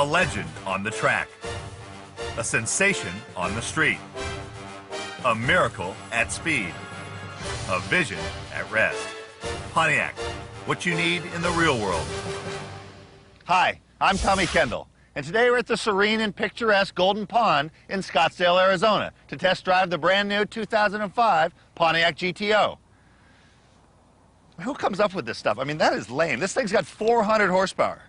A legend on the track. A sensation on the street. A miracle at speed. A vision at rest. Pontiac, what you need in the real world. Hi, I'm Tommy Kendall, and today we're at the serene and picturesque Golden Pond in Scottsdale, Arizona to test drive the brand new 2005 Pontiac GTO. Who comes up with this stuff? I mean, that is lame. This thing's got 400 horsepower.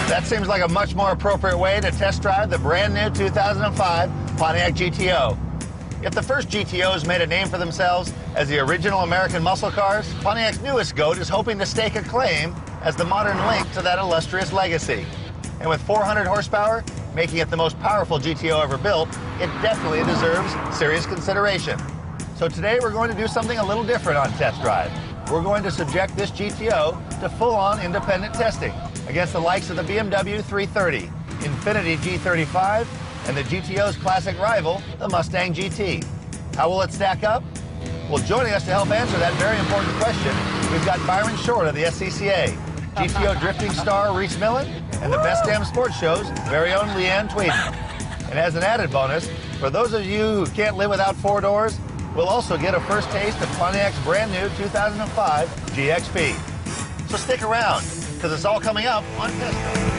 That seems like a much more appropriate way to test drive the brand new 2005 Pontiac GTO. If the first GTOs made a name for themselves as the original American muscle cars, Pontiac's newest GOAT is hoping to stake a claim as the modern link to that illustrious legacy. And with 400 horsepower, making it the most powerful GTO ever built, it definitely deserves serious consideration. So today we're going to do something a little different on Test Drive. We're going to subject this GTO to full-on independent testing against the likes of the BMW 330, Infiniti G35, and the GTO's classic rival, the Mustang GT. How will it stack up? Well, joining us to help answer that very important question, we've got Byron Short of the SCCA, GTO drifting star Reese Millen, and the Best Damn Sports Show's very own Leanne Tweeden. And as an added bonus, for those of you who can't live without four doors, we'll also get a first taste of Pontiac's brand new 2005 GXP. So stick around, because it's all coming up on Test Drive.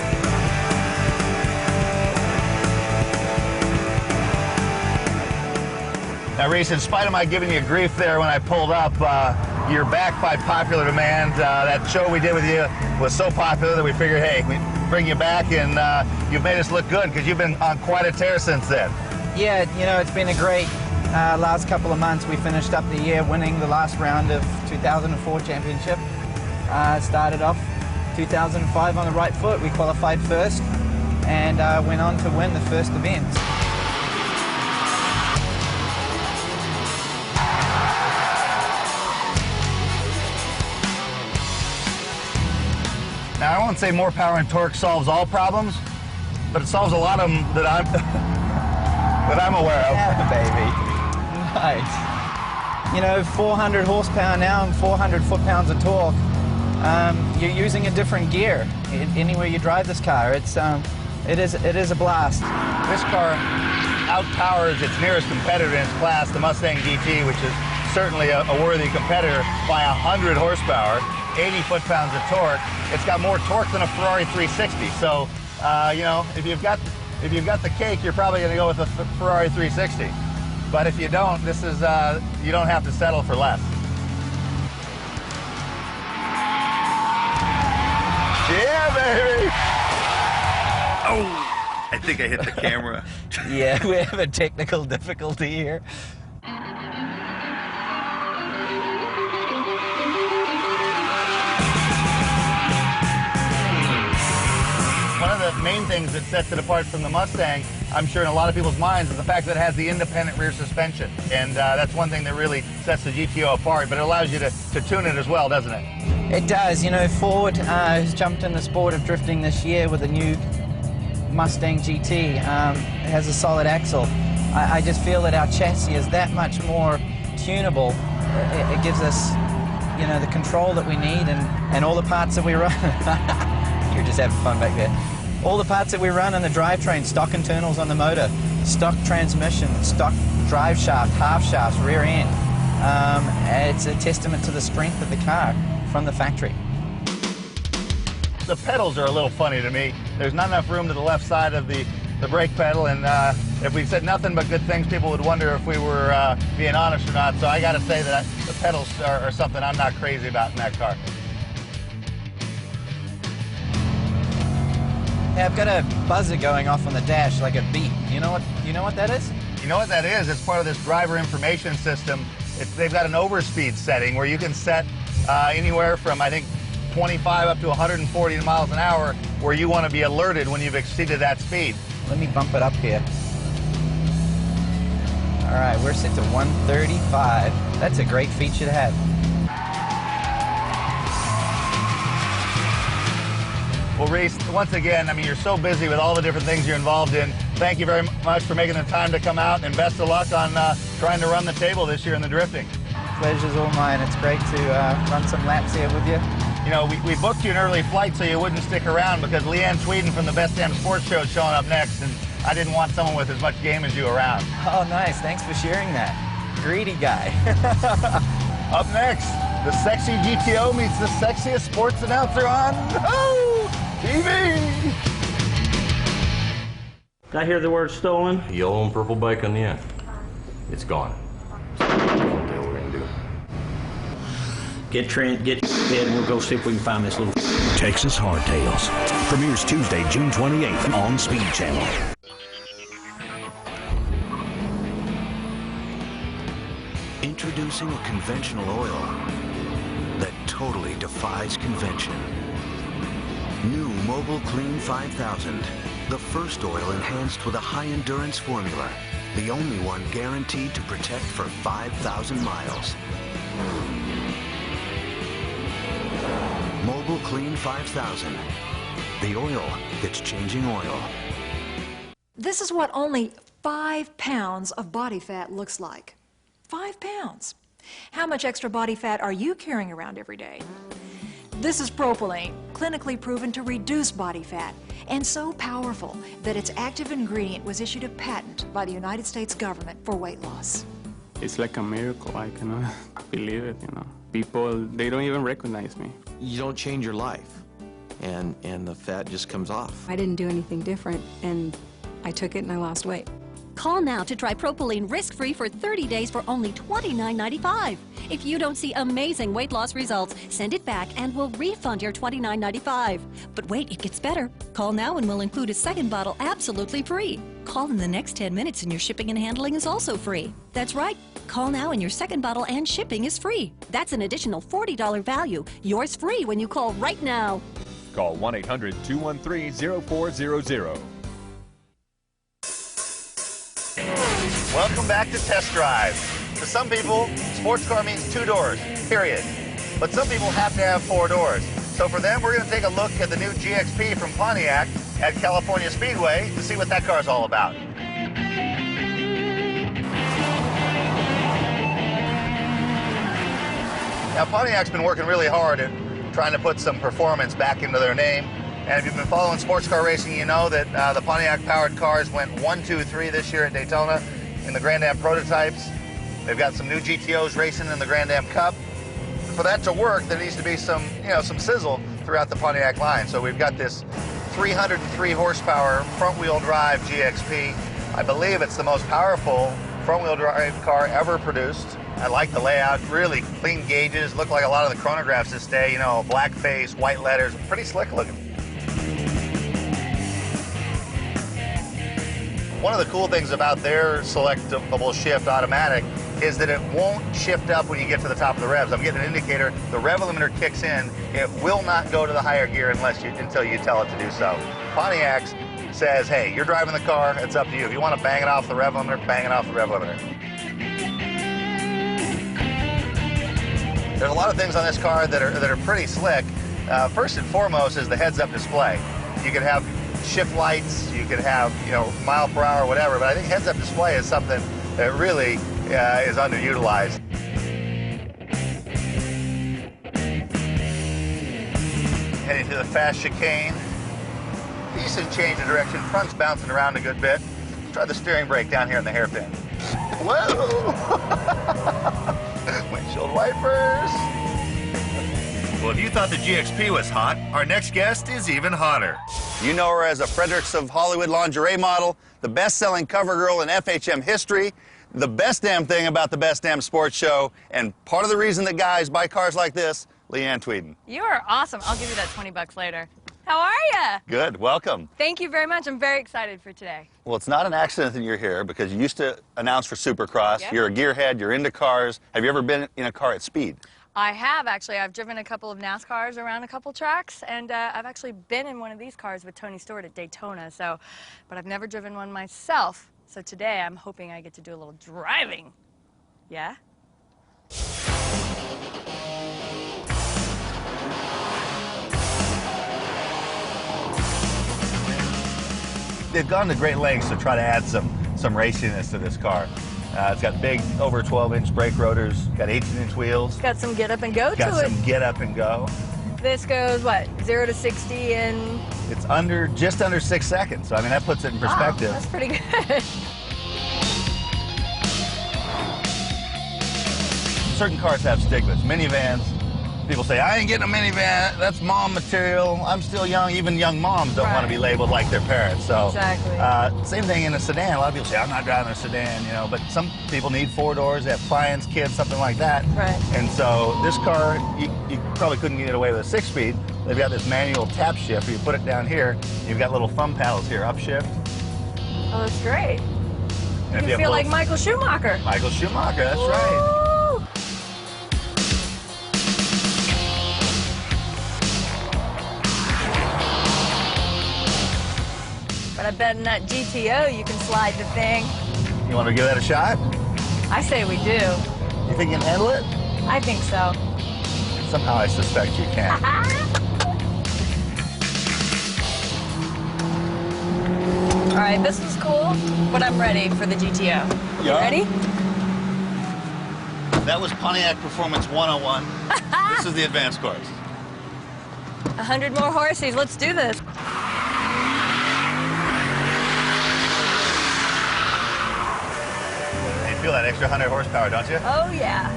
Now, Reese, in spite of my giving you grief there when I pulled up, you're back by popular demand. That show we did with you was so popular that we figured, hey, we bring you back, and you've made us look good because you've been on quite a tear since then. Yeah, you know, it's been a great last couple of months. We finished up the year winning the last round of 2004 championship. Started off 2005 on the right foot. We qualified first and went on to win the first event. Now, I won't say more power and torque solves all problems, but it solves a lot of them that I'm aware of. Yeah, baby. Nice. You know, 400 horsepower now and 400 foot-pounds of torque. You're using a different gear anywhere you drive this car. It is a blast. This car outpowers its nearest competitor in its class, the Mustang GT, which is certainly a worthy competitor, by 100 horsepower, 80 foot-pounds of torque. It's got more torque than a Ferrari 360. So, you know, if you've got the cake, you're probably going to go with a Ferrari 360. But if you don't, this is you don't have to settle for less. Yeah, baby! Oh, I think I hit the camera. Yeah, we have a technical difficulty here. One of the main things that sets it apart from the Mustang, I'm sure in a lot of people's minds, is the fact that it has the independent rear suspension. And that's one thing that really sets the GTO apart, but it allows you to tune it as well, doesn't it? It does. You know, Ford has jumped in the sport of drifting this year with a new Mustang GT. It has a solid axle. I just feel that our chassis is that much more tunable. It gives us, you know, the control that we need and all the parts that we run. You're just having fun back there. All the parts that we run on the drivetrain, stock internals on the motor, stock transmission, stock drive shaft, half shafts, rear end. It's a testament to the strength of the car from the factory. The pedals are a little funny to me. There's not enough room to the left side of the brake pedal, and if we said nothing but good things, people would wonder if we were being honest or not. So I got to say that the pedals are something I'm not crazy about in that car. Yeah, I've got a buzzer going off on the dash, like a beep. You know what that is? You know what that is? It's part of this driver information system. They've got an overspeed setting where you can set anywhere from, I think, 25 up to 140 miles an hour, where you want to be alerted when you've exceeded that speed. Let me bump it up here. All right, we're set to 135. That's a great feature to have. Well, Reese, once again, I mean, you're so busy with all the different things you're involved in. thank you very much for making the time to come out, and best of luck on trying to run the table this year in the drifting. Pleasure's all mine. It's great to run some laps here with you. You know, we booked you an early flight so you wouldn't stick around because Leanne Tweeden from the Best Damn Sports Show is showing up next, and I didn't want someone with as much game as you around. Oh, nice. Thanks for sharing that. Greedy guy. Up next, the sexy GTO meets the sexiest sports announcer on TV. Did I hear the word stolen? The yellow and purple bike on the end. It's gone. What the hell we're gonna do? Get head, and we'll go see if we can find this little Texas Hardtails premieres Tuesday, June 28th on Speed Channel. Introducing a conventional oil that totally defies convention. New Mobile Clean 5000, the first oil enhanced with a high-endurance formula, the only one guaranteed to protect for 5,000 miles. Mobile Clean 5000, the oil that's changing oil. This is what only 5 pounds of body fat looks like. 5 pounds. How much extra body fat are you carrying around every day? This is propylene, clinically proven to reduce body fat, and so powerful that its active ingredient was issued a patent by the United States government for weight loss. It's like a miracle. I cannot believe it, you know. People, they don't even recognize me. You don't change your life, and the fat just comes off. I didn't do anything different, and I took it and I lost weight. Call now to try Propylene risk-free for 30 days for only $29.95. If you don't see amazing weight loss results, send it back and we'll refund your $29.95. But wait, it gets better. Call now and we'll include a second bottle absolutely free. Call in the next 10 minutes and your shipping and handling is also free. That's right. Call now and your second bottle and shipping is free. That's an additional $40 value. Yours free when you call right now. Call 1-800-213-0400. Welcome back to Test Drive. To some people, sports car means 2 doors, period. But some people have to have 4 doors. So for them, we're going to take a look at the new GXP from Pontiac at California Speedway to see what that car's all about. Now, Pontiac's been working really hard at trying to put some performance back into their name. And if you've been following sports car racing, you know that the Pontiac-powered cars went 1, 2, 3 this year at Daytona in the Grand Am prototypes. They've got some new GTOs racing in the Grand Am Cup. For that to work, there needs to be some sizzle throughout the Pontiac line. So we've got this 303 horsepower front-wheel drive GXP. I believe it's the most powerful front-wheel drive car ever produced. I like the layout, really clean gauges, look like a lot of the chronographs this day, you know, black face, white letters, pretty slick looking. One of the cool things about their selectable shift automatic is that it won't shift up when you get to the top of the revs. I'm getting an indicator, the rev limiter kicks in, it will not go to the higher gear until you tell it to do so. Pontiac says, hey, you're driving the car, it's up to you. If you want to bang it off the rev limiter, bang it off the rev limiter. There's a lot of things on this car that are pretty slick. First and foremost is the heads-up display. You could have shift lights, you could have, mile per hour, whatever, but I think heads-up display is something that really is underutilized. Heading to the fast chicane. Decent change of direction. Front's bouncing around a good bit. Let's try the steering brake down here in the hairpin. Whoa! Windshield wipers. Well, if you thought the GXP was hot, our next guest is even hotter. You know her as a Fredericks of Hollywood lingerie model, the best-selling cover girl in FHM history, the best damn thing about the Best Damn Sports Show, and part of the reason that guys buy cars like this, Leanne Tweeden. You are awesome. I'll give you that $20 later. How are you? Good. Welcome. Thank you very much. I'm very excited for today. Well, it's not an accident that you're here because you used to announce for Supercross. Yep. You're a gearhead. You're into cars. Have you ever been in a car at speed? I have, actually. I've driven a couple of NASCARs around a couple tracks, and I've actually been in one of these cars with Tony Stewart at Daytona, but I've never driven one myself. So today I'm hoping I get to do a little driving. Yeah? they've gone to great lengths to try to add some raciness to this car. It's got big, over 12-inch brake rotors, got 18-inch wheels. Got some get up and go to it. Got some get up and go. This goes, what, 0 to 60 in... It's just under 6 seconds, so I mean, that puts it in perspective. Wow, that's pretty good. Certain cars have stigmas. Minivans, people say, I ain't getting a minivan, that's mom material, I'm still young. Even young moms don't want to be labeled like their parents. So, exactly. Same thing in a sedan. A lot of people say, I'm not driving a sedan, you know, but some people need 4 doors, they have clients, kids, something like that. Right. And so this car, you probably couldn't get away with a 6-speed. They've got this manual tap shift. You put it down here, you've got little thumb paddles here, upshift. Oh, that's great. And you feel like Michael Schumacher. Michael Schumacher, that's right. But I bet in that GTO you can slide the thing. You want to give that a shot? I say we do. You think you can handle it? I think so. Somehow I suspect you can. All right, this was cool, but I'm ready for the GTO. You ready? That was Pontiac Performance 101. This is the advanced course. 100 more horses. Let's do this. You feel that extra 100 horsepower, don't you? Oh, yeah.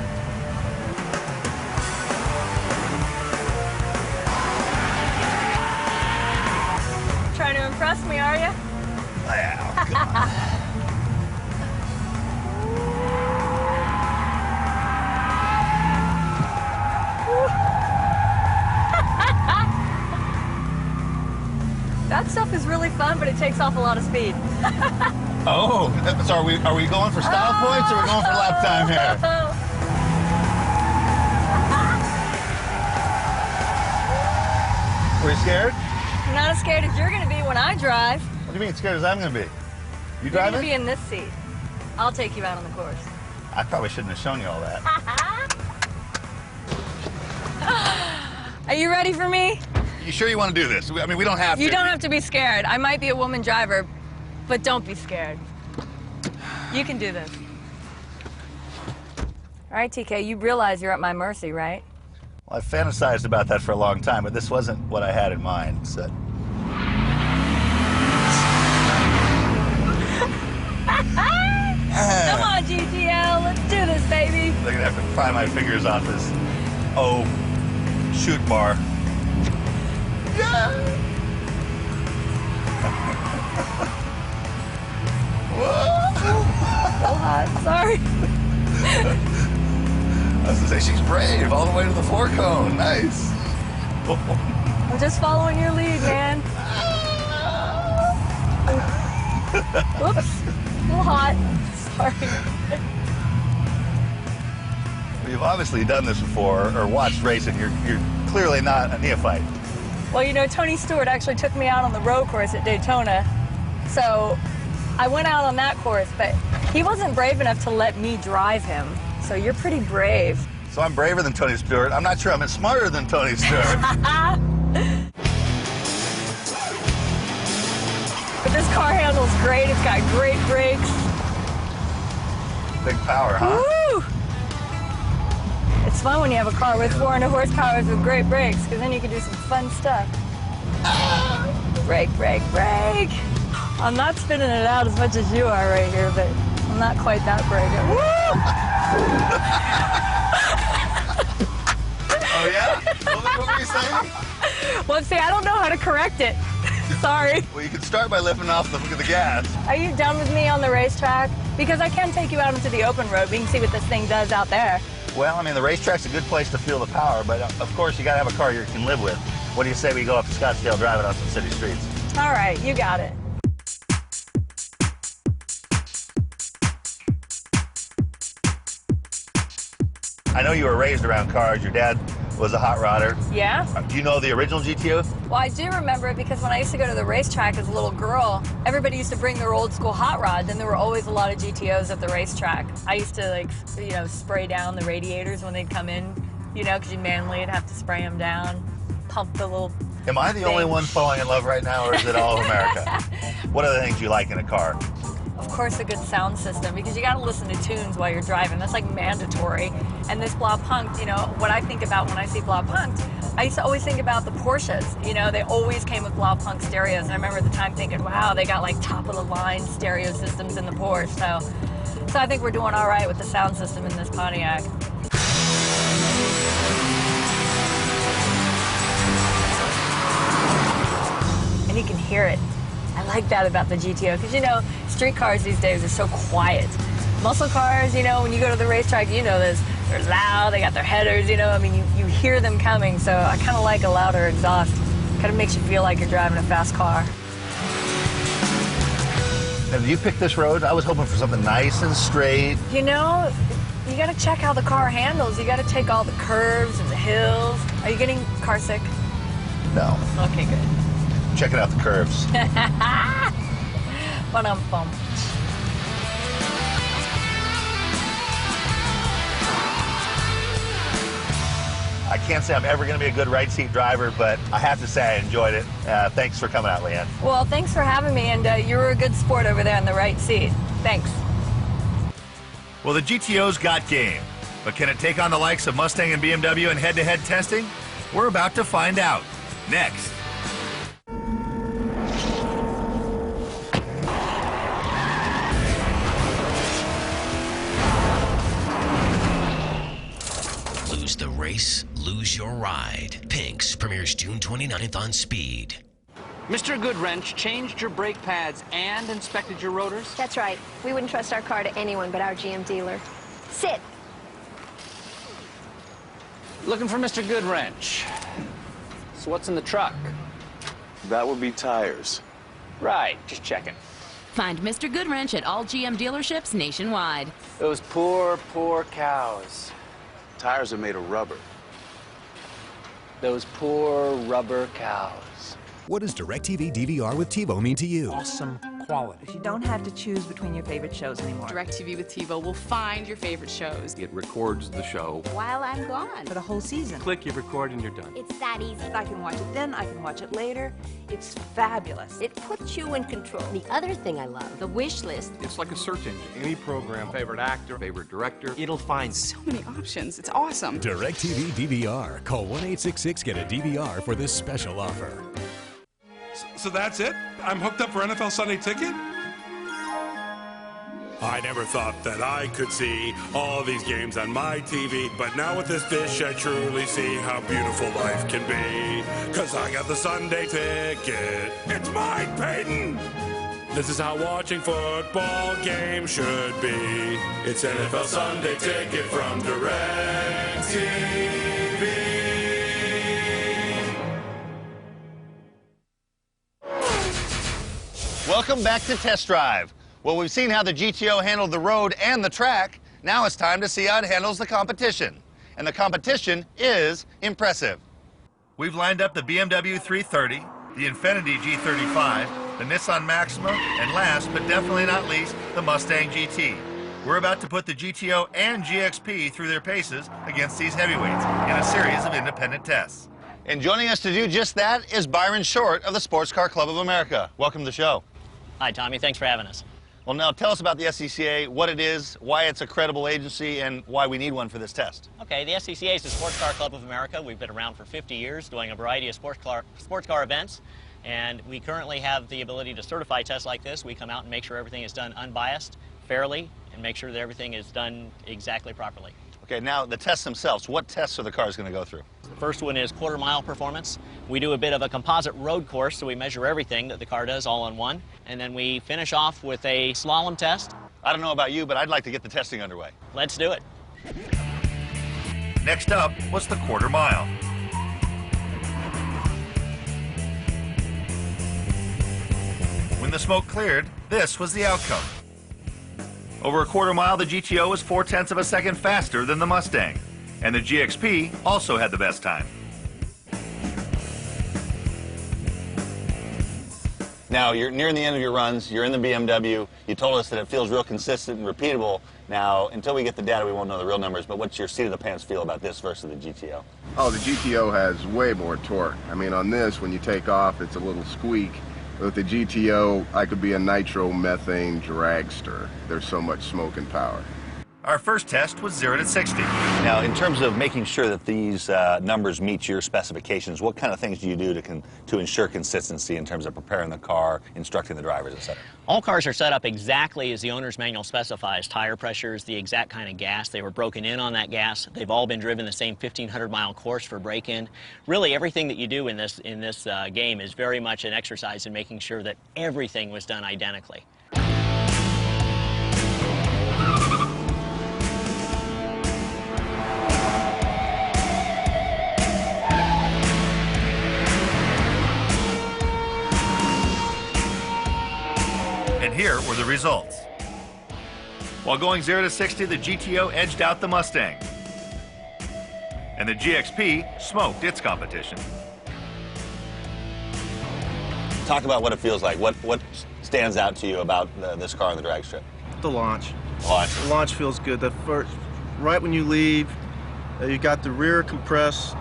Trying to impress me, are you? Wow, come on. That stuff is really fun, but it takes off a lot of speed. Oh, so are we going for style points or are we going for lap time here? Were you scared? I'm not as scared as you're going to be when I drive. What do you mean scared as I'm going to be? You You're driving? going to be in this seat. I'll take you out on the course. I probably shouldn't have shown you all that. Are you ready for me? You sure you want to do this? I mean, we don't have to. You don't have to be scared. I might be a woman driver, but don't be scared. You can do this. All right, TK, you realize you're at my mercy, right? Well, I've fantasized about that for a long time, but this wasn't what I had in mind. So. Come on, GTO, let's do this, baby. They're gonna have to pry my fingers off this shoot bar. Yeah. So hot, sorry. I was gonna say, she's brave, all the way to the floor cone. Nice. I'm just following your lead, man. Whoops, a little hot. Sorry. Well, you've obviously done this before or watched racing. You're clearly not a neophyte. Well, you know, Tony Stewart actually took me out on the road course at Daytona. So I went out on that course, but he wasn't brave enough to let me drive him. So you're pretty brave. So I'm braver than Tony Stewart. I'm not sure I'm smarter than Tony Stewart. But this car handles great. It's got great brakes. Big power, huh? Woo! It's fun when you have a car with 400 horsepower with great brakes, because then you can do some fun stuff. Brake, brake, brake. I'm not spinning it out as much as you are right here, but I'm not quite that brave. Oh, yeah? What were you saying? Well, see, I don't know how to correct it. Sorry. Well, you can start by lifting off the gas. Are you done with me on the racetrack? Because I can take you out into the open road. We can see what this thing does out there. Well, I mean, the racetrack's a good place to feel the power, but of course, you got to have a car you can live with. What do you say we go up to Scottsdale, drive it on some city streets? All right, you got it. I know you were raised around cars. Your dad was a hot rodder. Yeah? Do you know the original GTO? Well, I do remember it because when I used to go to the racetrack as a little girl, everybody used to bring their old school hot rods, and there were always a lot of GTOs at the racetrack. I used to, like, you know, spray down the radiators when they'd come in, you know, because you manually would have to spray them down, pump the little Am I the only one falling in love right now, or is it all of America? What are the things you like in a car? Of course, a good sound system, because you got to listen to tunes while you're driving. That's like mandatory. And this blah punked, you know, what I think about when I see blah punked, I used to always think about the Porsches. You know, they always came with blah punk stereos. And I remember at the time thinking, wow, they got like top of the line stereo systems in the Porsche. So I think we're doing all right with the sound system in this Pontiac. And you can hear it. I like that about the GTO, because, you know, street cars these days are so quiet. Muscle cars, you know, when you go to the racetrack, you know this, they're loud, they got their headers, you know, I mean, you hear them coming, so I kind of like a louder exhaust. Kind of makes you feel like you're driving a fast car. Now, did you pick this road? I was hoping for something nice and straight. You know, you got to check how the car handles. You got to take all the curves and the hills. Are you getting car sick? No. Okay, good. Checking out the curves. Ba-dum-bum. I can't say I'm ever going to be a good right seat driver, but I have to say I enjoyed it. Thanks for coming out, Leanne. Well, thanks for having me, and you were a good sport over there in the right seat. Thanks. Well, the GTO's got game, but can it take on the likes of Mustang and BMW in head-to-head testing? We're about to find out. Next. Lose the race, lose your ride. Pink's premieres June 29th on Speed. Mr. Goodwrench changed your brake pads and inspected your rotors? That's right. We wouldn't trust our car to anyone but our GM dealer. Sit. Looking for Mr. Goodwrench. So what's in the truck? That would be tires. Right, just checking. Find Mr. Goodwrench at all GM dealerships nationwide. Those poor, poor cows. Tires are made of rubber. Those poor rubber cows. What does DirecTV DVR with TiVo mean to you? Awesome quality. You don't have to choose between your favorite shows anymore. DirecTV with TiVo will find your favorite shows. It records the show while I'm gone. For the whole season. Click, you record, and you're done. It's that easy. I can watch it then, I can watch it later. It's fabulous. It puts you in control. The other thing I love, the wish list. It's like a search engine. Any program, favorite actor, favorite director. It'll find so many options. It's awesome. DirecTV DVR. Call 1-866 get a DVR for this special offer. So that's it? I'm hooked up for NFL Sunday Ticket? I never thought that I could see all these games on my TV, but now with this dish I truly see how beautiful life can be. 'Cause I got the Sunday Ticket. It's mine, Peyton! This is how watching football games should be. It's NFL Sunday Ticket from DirecTV. Welcome back to Test Drive. Well, we've seen how the GTO handled the road and the track. Now it's time to see how it handles the competition. And the competition is impressive. We've lined up the BMW 330, the Infiniti G35, the Nissan Maxima, and last but definitely not least, the Mustang GT. We're about to put the GTO and GXP through their paces against these heavyweights in a series of independent tests. And joining us to do just that is Byron Short of the Sports Car Club of America. Welcome to the show. Hi, Tommy. Thanks for having us. Well, now tell us about the SCCA, what it is, why it's a credible agency, and why we need one for this test. Okay, the SCCA is the Sports Car Club of America. We've been around for 50 years doing a variety of sports car events, and we currently have the ability to certify tests like this. We come out and make sure everything is done unbiased, fairly, and make sure that everything is done exactly properly. Okay, now the tests themselves, what tests are the cars going to go through? The first one is quarter-mile performance. We do a bit of a composite road course, so we measure everything that the car does all on one. And then we finish off with a slalom test. I don't know about you, but I'd like to get the testing underway. Let's do it. Next up was the quarter mile. When the smoke cleared, this was the outcome. Over a quarter mile, the GTO was 0.4 of a second faster than the Mustang. And the GXP also had the best time. Now, you're nearing the end of your runs. You're in the BMW. You told us that it feels real consistent and repeatable. Now, until we get the data, we won't know the real numbers, but what's your seat-of-the-pants feel about this versus the GTO? Oh, the GTO has way more torque. I mean, on this, when you take off, it's a little squeak. With the GTO, I could be a nitro-methane dragster. There's so much smoke and power. Our first test was 0 to 60. Now, in terms of making sure that these numbers meet your specifications, what kind of things do you do to ensure consistency in terms of preparing the car, instructing the drivers, etc.? All cars are set up exactly as the owner's manual specifies. Tire pressures, the exact kind of gas. They were broken in on that gas. They've all been driven the same 1,500-mile course for break-in. Really, everything that you do in this game is very much an exercise in making sure that everything was done identically. And here were the results. While going 0 to 60, the GTO edged out the Mustang. And the GXP smoked its competition. Talk about what it feels like. What stands out to you about this car on the drag strip? The launch. Launch. The launch feels good. The first, right when you leave, you got the rear compress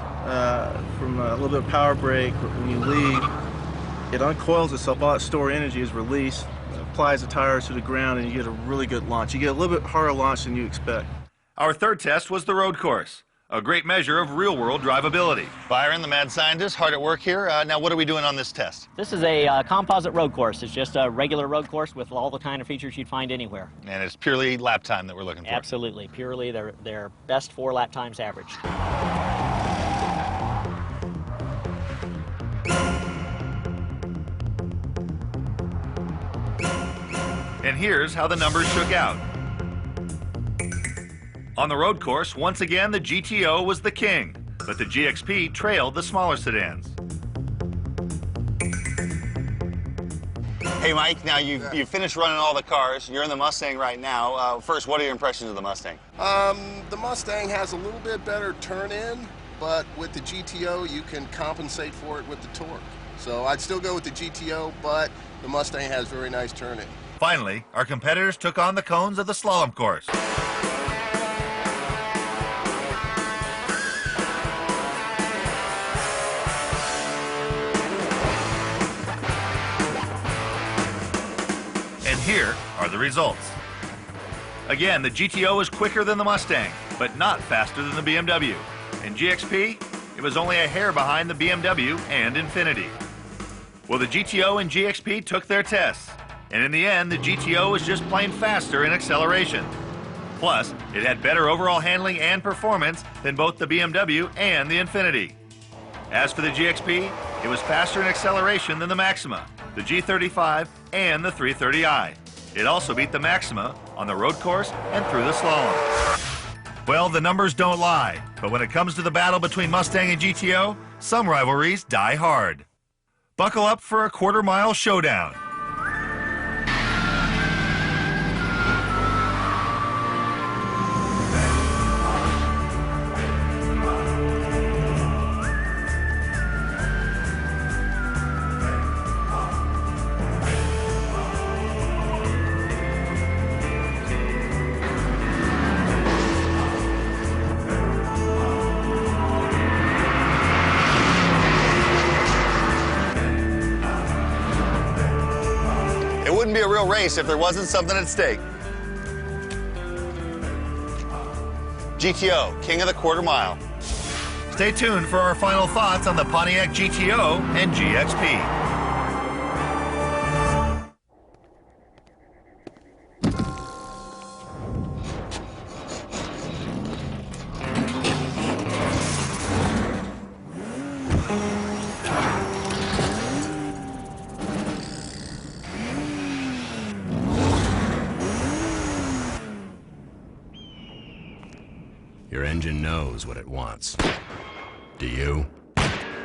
from a little bit of power brake. When you leave, it uncoils itself. All that stored energy is released. Applies the tires to the ground, and you get a really good launch. You get a little bit harder launch than you expect. Our third test was the road course, a great measure of real-world drivability. Byron, the mad scientist, hard at work here. Now, what are we doing on this test? This is a composite road course. It's just a regular road course with all the kind of features you'd find anywhere. And it's purely lap time that we're looking for. Absolutely, purely their best 4 lap times averaged. And here's how the numbers shook out. On the road course, once again, the GTO was the king, but the GXP trailed the smaller sedans. Hey, Mike, now you've finished running all the cars. You're in the Mustang right now. First, what are your impressions of the Mustang? The Mustang has a little bit better turn-in, but with the GTO, you can compensate for it with the torque. So I'd still go with the GTO, but the Mustang has very nice turn-in. Finally, our competitors took on the cones of the slalom course. And here are the results. Again, the GTO was quicker than the Mustang, but not faster than the BMW. In GXP, it was only a hair behind the BMW and Infiniti. Well, the GTO and GXP took their tests. And in the end, the GTO was just plain faster in acceleration. Plus, it had better overall handling and performance than both the BMW and the Infiniti. As for the GXP, it was faster in acceleration than the Maxima, the G35, and the 330i. It also beat the Maxima on the road course and through the slalom. Well, the numbers don't lie, but when it comes to the battle between Mustang and GTO, some rivalries die hard. Buckle up for a quarter-mile showdown. It wouldn't be a real race if there wasn't something at stake. GTO, king of the quarter mile. Stay tuned for our final thoughts on the Pontiac GTO and GXP. Your engine knows what it wants. Do you?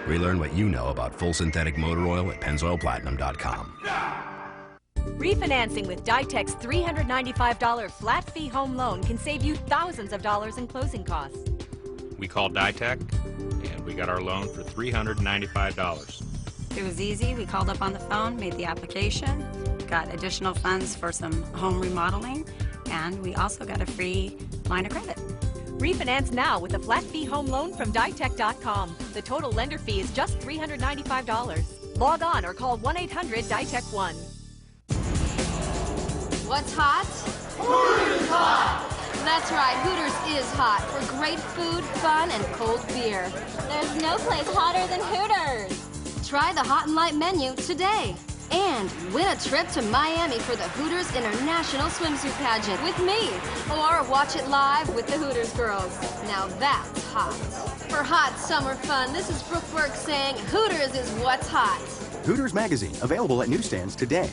Relearn what you know about full synthetic motor oil at pennzoilplatinum.com. Refinancing with Dytek's $395 flat fee home loan can save you thousands of dollars in closing costs. We called Dytek, and we got our loan for $395. It was easy. We called up on the phone, made the application, got additional funds for some home remodeling, and we also got a free line of credit. Refinance now with a flat fee home loan from Ditech.com. The total lender fee is just $395. Log on or call 1-800-DITECH1. What's hot? Hooters hot! That's right, Hooters is hot for great food, fun, and cold beer. There's no place hotter than Hooters. Try the Hot and Light menu today. And win a trip to Miami for the Hooters International Swimsuit Pageant with me. Or watch it live with the Hooters girls. Now that's hot. For hot summer fun, this is Brooke Burke saying Hooters is what's hot. Hooters Magazine, available at newsstands today.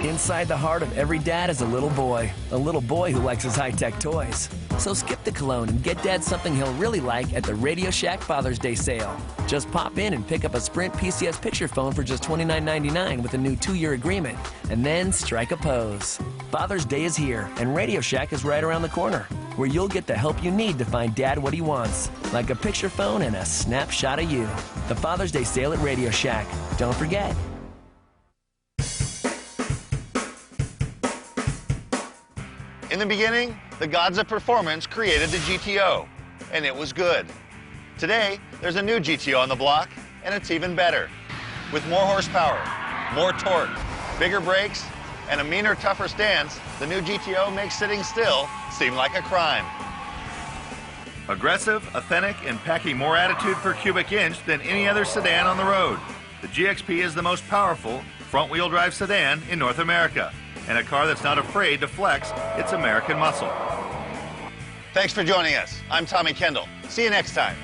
Inside the heart of every dad is a little boy who likes his high-tech toys. So skip the cologne and get Dad something he'll really like at the Radio Shack Father's Day sale. Just pop in and pick up a Sprint PCS picture phone for just $29.99 with a new 2-year agreement, and then strike a pose. Father's Day is here, and Radio Shack is right around the corner, where you'll get the help you need to find Dad what he wants, like a picture phone and a snapshot of you. The Father's Day sale at Radio Shack. Don't forget. In the beginning, the gods of performance created the GTO, and it was good. Today, there's a new GTO on the block, and it's even better. With more horsepower, more torque, bigger brakes, and a meaner, tougher stance, the new GTO makes sitting still seem like a crime. Aggressive, authentic, and packing more attitude per cubic inch than any other sedan on the road. The GXP is the most powerful front-wheel drive sedan in North America, and a car that's not afraid to flex its American muscle. Thanks for joining us. I'm Tommy Kendall. See you next time.